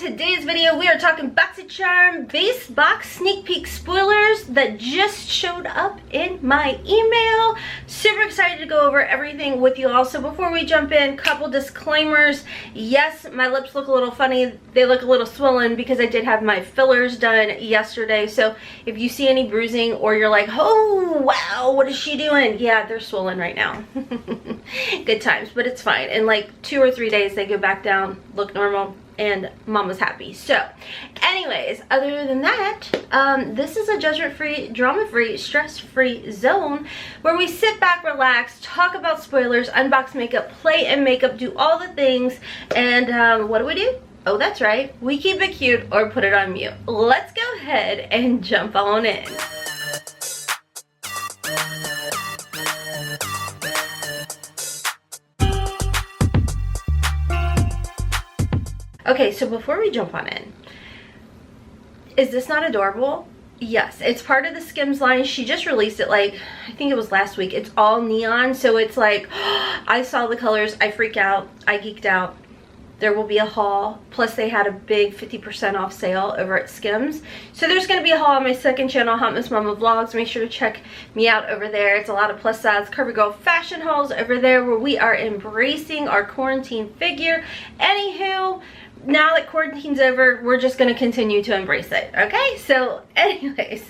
today's video we are talking Boxycharm Base box sneak peek spoilers that just showed up in my email. Super excited to go over everything with you all. So before we jump in, couple disclaimers. Yes, my lips look a little funny. They look a little swollen because I did have my fillers done yesterday. So if you see any bruising or you're like, oh wow, what is she doing? Yeah, they're swollen right now. Good times, but it's fine. In like 2 or 3 days they go back down, look normal, and mama's happy. So anyways, other than that, this is a judgment-free, drama-free, stress-free zone where we sit back, relax, talk about spoilers, unbox makeup, play in makeup, do all the things, and what do? Oh, that's right, we keep it cute or put it on mute. Let's go ahead and jump on in. Okay, so before we jump on in, is this not adorable? Yes, it's part of the SKIMS line. She just released it, like, I think it was last week. It's all neon, so it's like, I saw the colors, I freak out, I geeked out. There will be a haul, plus they had a big 50% off sale over at SKIMS. So there's going to be a haul on my second channel, HOTMESS MOMMA Vlogs. Make sure to check me out over there. It's a lot of plus size curvy girl fashion hauls over there where we are embracing our quarantine figure. Anywho, now that quarantine's over, we're just going to continue to embrace it, okay? So anyways,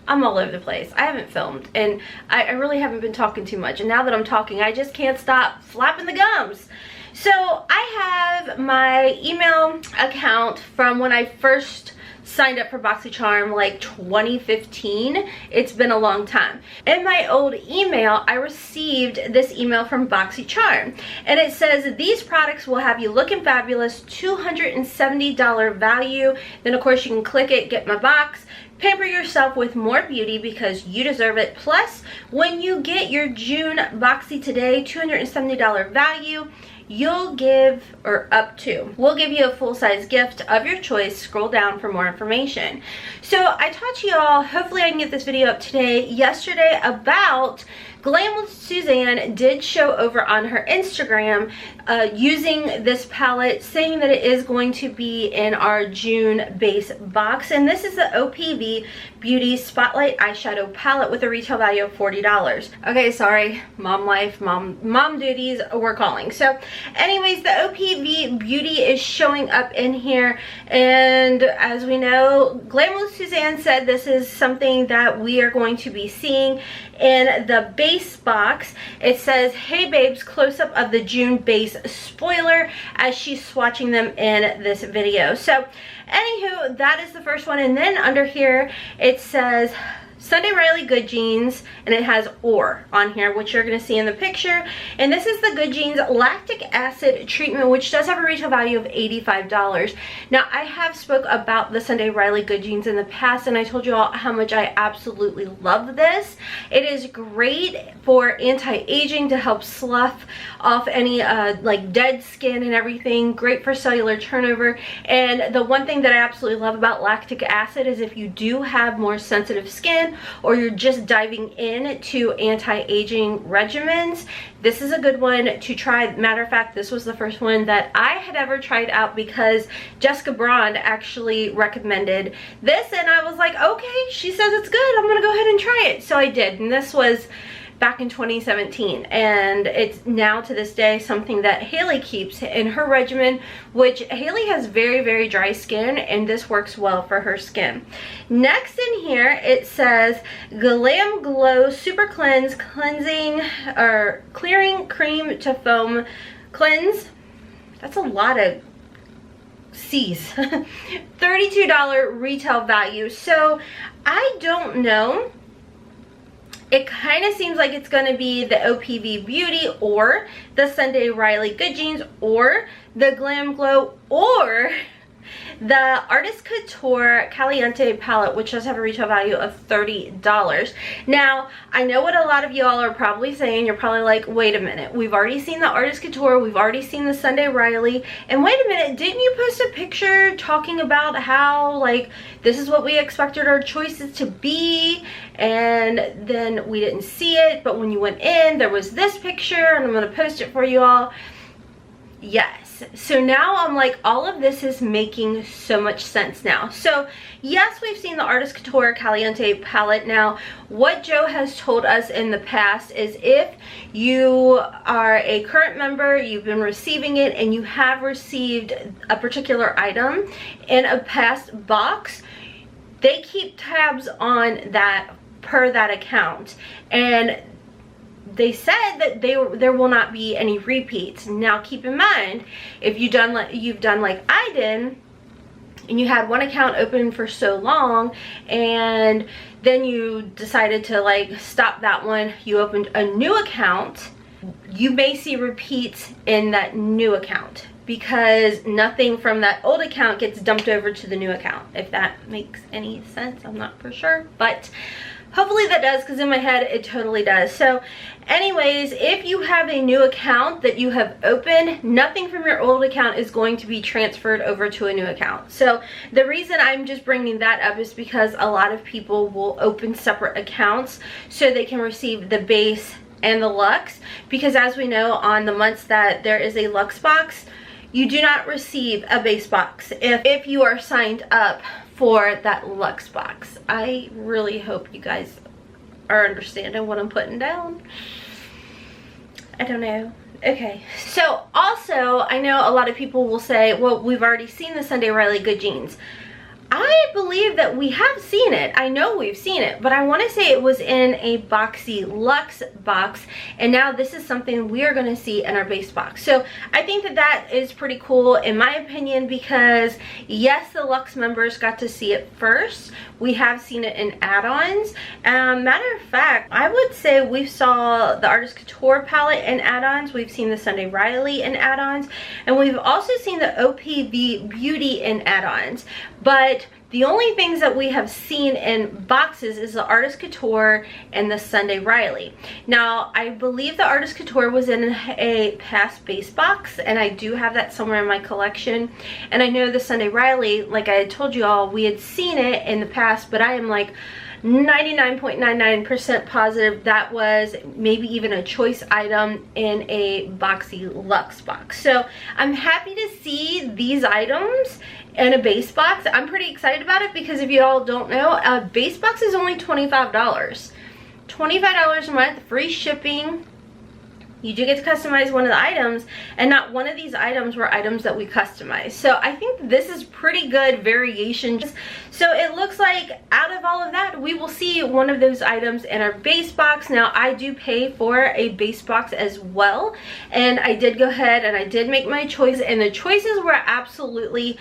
I'm all over the place. I haven't filmed, and I really haven't been talking too much. And now that I'm talking, I just can't stop flapping the gums. So I have my email account from when I first signed up for Boxycharm, like 2015. It's been a long time. In my old email, I received this email from Boxycharm, and it says these products will have you looking fabulous, $270 value. Then of course you can click it, get my box, pamper yourself with more beauty because you deserve it. Plus, when you get your June Boxy Today $270 value, you'll give, or up to, we'll give you a full-size gift of your choice. Scroll down for more information. So I talked to y'all, hopefully I can get this video up today, yesterday, about Glam with Suzanne did show over on her Instagram using this palette, saying that it is going to be in our June base box. And this is the OPV Beauty Spotlight Eyeshadow Palette with a retail value of $40. Okay, sorry, mom life, mom duties, we're calling. So anyways, the OPV Beauty is showing up in here. And as we know, Glam with Suzanne said this is something that we are going to be seeing in the base box. It says, hey babes, close up of the June base spoiler, as she's swatching them in this video. So anywho, that is the first one. And then under here it says Sunday Riley Good Jeans, and it has OR on here, which you're going to see in the picture. And this is the Good Jeans lactic acid treatment, which does have a retail value of $85. Now, I have spoke about the Sunday Riley Good Jeans in the past, and I told you all how much I absolutely love this. It is great for anti-aging, to help slough off any like dead skin and everything. Great for cellular turnover. And the one thing that I absolutely love about lactic acid is if you do have more sensitive skin, or you're just diving into anti-aging regimens, this is a good one to try. Matter of fact, this was the first one that I had ever tried out because Jessica Braun actually recommended this, and I was like, okay, she says it's good, I'm gonna go ahead and try it. So I did, and this was back in 2017, and it's now to this day something that Hailey keeps in her regimen, which Hailey has very, very dry skin, and this works well for her skin. Next in here it says Glam Glow Super Cleanse Cleansing or Clearing Cream to Foam Cleanse. That's a lot of C's. $32 retail value. So I don't know. It kind of seems like it's going to be the OPV Beauty or the Sunday Riley Good Jeans or the Glam Glow or the Artist Couture Caliente palette, which does have a retail value of $30. Now, I know what a lot of y'all are probably saying. You're probably like, wait a minute, we've already seen the Artist Couture, we've already seen the Sunday Riley, and wait a minute, didn't you post a picture talking about how, like, this is what we expected our choices to be, and then we didn't see it, but when you went in, there was this picture, and I'm going to post it for you all. Yes. Yes, so now I'm like, all of this is making so much sense now. So yes, we've seen the Artist Couture Caliente palette. Now what Joe has told us in the past is if you are a current member, you've been receiving it, and you have received a particular item in a past box, they keep tabs on that per that account, and they said that there will not be any repeats. Now keep in mind, if you've done like I did, and you had one account open for so long and then you decided to like stop that one, you opened a new account, you may see repeats in that new account because nothing from that old account gets dumped over to the new account. If that makes any sense, I'm not for sure, but hopefully that does, because in my head it totally does. So anyways, if you have a new account that you have opened, nothing from your old account is going to be transferred over to a new account. So the reason I'm just bringing that up is because a lot of people will open separate accounts so they can receive the base and the luxe, because as we know, on the months that there is a luxe box, you do not receive a base box if you are signed up for that luxe box. I really hope you guys are understanding what I'm putting down. I don't know. Okay, so also I know a lot of people will say, well, we've already seen the Sunday Riley Good Jeans. I believe that we have seen it. I know we've seen it, but I want to say it was in a BoxyLuxe box, and now this is something we are going to see in our base box. So I think that that is pretty cool in my opinion, because yes, the Luxe members got to see it first. We have seen it in add-ons. Matter of fact, I would say we saw the Artist Couture palette in add-ons. We've seen the Sunday Riley in add-ons, and we've also seen the OPV Beauty in add-ons. But the only things that we have seen in boxes is the Artist Couture and the Sunday Riley. Now, I believe the Artist Couture was in a past base box, and I do have that somewhere in my collection. And I know the Sunday Riley, like I had told you all, we had seen it in the past, but I am like 99.99% positive that was maybe even a choice item in a BoxyLuxe box. So I'm happy to see these items in a base box. I'm pretty excited about it because if you all don't know, a base box is only $25. $25 a month, free shipping. You do get to customize one of the items, and not one of these items were items that we customized. So I think this is pretty good variation. So it looks like out of all of that, we will see one of those items in our base box. Now I do pay for a base box as well, and I did go ahead and I did make my choice, and the choices were absolutely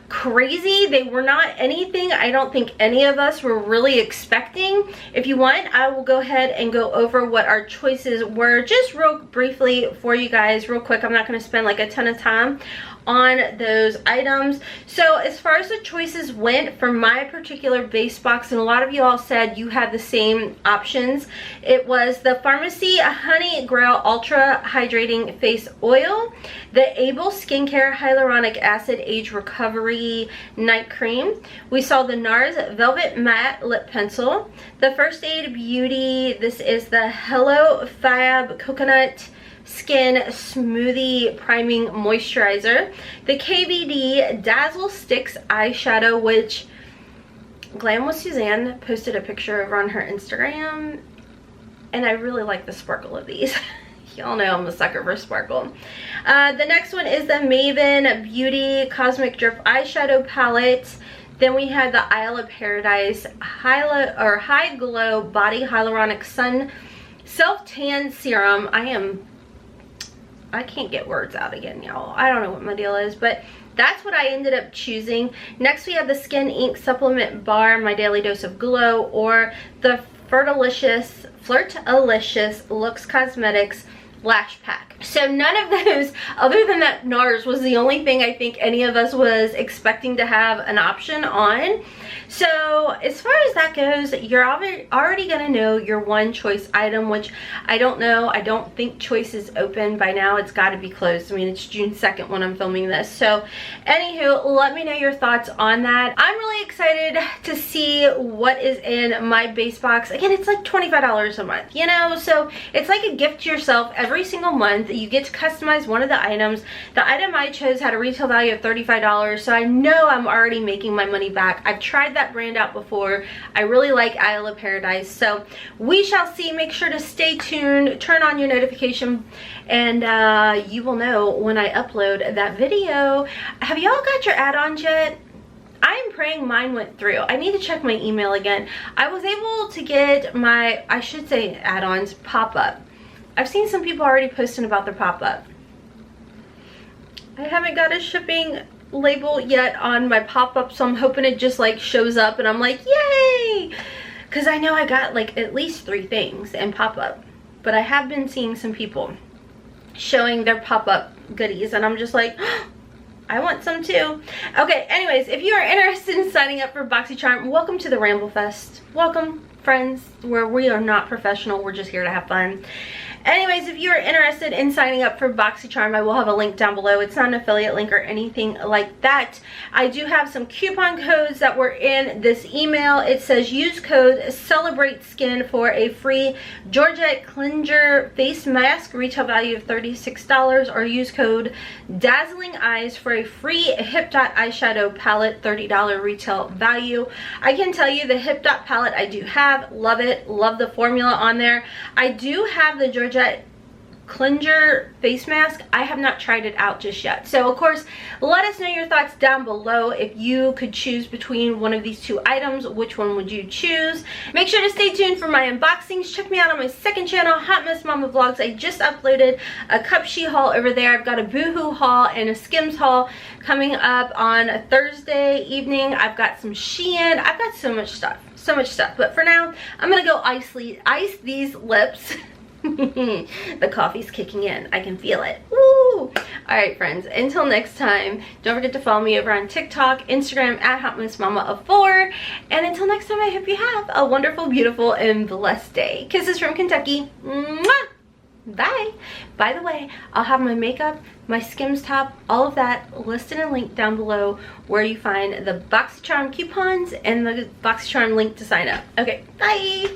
crazy. They were not anything I don't think any of us were really expecting. If you want, I will go ahead and go over what our choices were just real briefly for you guys real quick. I'm not going to spend like a ton of time on those items. So as far as the choices went for my particular base box, and a lot of you all said you had the same options, it was the Pharmacy Honey Grail Ultra Hydrating Face Oil, the Able Skincare Hyaluronic Acid Age Recovery Night Cream. We saw the NARS Velvet Matte Lip Pencil, the First Aid Beauty, this is the Hello Fab Coconut Skin Smoothie Priming Moisturizer, the KVD Dazzle Sticks Eyeshadow, which Glam with Suzanne posted a picture of on her Instagram, and I really like the sparkle of these. Y'all know I'm a sucker for sparkle. The next one is the Maven Beauty Cosmic Drip Eyeshadow Palette. Then we had the Isle of Paradise High Glow Body Hyaluronic Sun Self Tan Serum. I can't get words out again, y'all. I don't know what my deal is, but that's what I ended up choosing. Next, we have the Skin Ink Supplement Bar, My Daily Dose of Glow, or the Flirtalicious Luxe Cosmetics Lash Pack. So none of those, other than that NARS, was the only thing I think any of us was expecting to have an option on. So as far as that goes, you're already gonna know your one choice item, which I don't know. I don't think choice is open by now. It's got to be closed. I mean, it's June 2nd when I'm filming this. So anywho, let me know your thoughts on that. I'm really excited to see what is in my base box. Again, it's like $25 a month, you know, so it's like a gift to yourself every every single month. You get to customize one of the items. The item I chose had a retail value of $35, so I know I'm already making my money back. I've tried that brand out before. I really like Isle of Paradise, so we shall see. Make sure to stay tuned, turn on your notification, and you will know when I upload that video. Have y'all got your add-ons yet? I'm praying mine went through. I need to check my email again. I was able to get my, I should say add-ons, pop-up. I've seen some people already posting about their pop-up. I haven't got a shipping label yet on my pop-up, so I'm hoping it just like shows up and I'm like, yay! Because I know I got like at least 3 things in pop-up. But I have been seeing some people showing their pop-up goodies and I'm just like, I want some too. Okay, anyways, if you are interested in signing up for Boxycharm, welcome to the Ramble Fest. Welcome, friends, where we are not professional, we're just here to have fun. Anyways, if you are interested in signing up for Boxycharm, I will have a link down below. It's not an affiliate link or anything like that. I do have some coupon codes that were in this email. It says use code Celebrate Skin for a free Georgette Cleanser face mask, retail value of $36, or use code Dazzling Eyes for a free Hip Dot eyeshadow palette, $30 retail value. I can tell you the Hip Dot palette I do have, love it, love the formula on there. I do have the Georgette Cleanser face mask. I have not tried it out just yet. So of course, let us know your thoughts down below. If you could choose between one of these 2 items, which one would you choose? Make sure to stay tuned for my unboxings. Check me out on my second channel, Hot Mess Mama Vlogs. I just uploaded a Cup She haul over there. I've got a Boohoo haul and a Skims haul coming up on a Thursday evening. I've got some Shein. I've got so much stuff. But for now, I'm gonna go ice these lips. The coffee's kicking in. I can feel it. Woo! Alright friends, until next time, don't forget to follow me over on TikTok, Instagram at HOTMESSMOMMA4. And until next time, I hope you have a wonderful, beautiful, and blessed day. Kisses from Kentucky. Mwah! Bye! By the way, I'll have my makeup, my Skims top, all of that listed and linked down below where you find the Boxycharm coupons and the Boxycharm link to sign up. Okay, bye!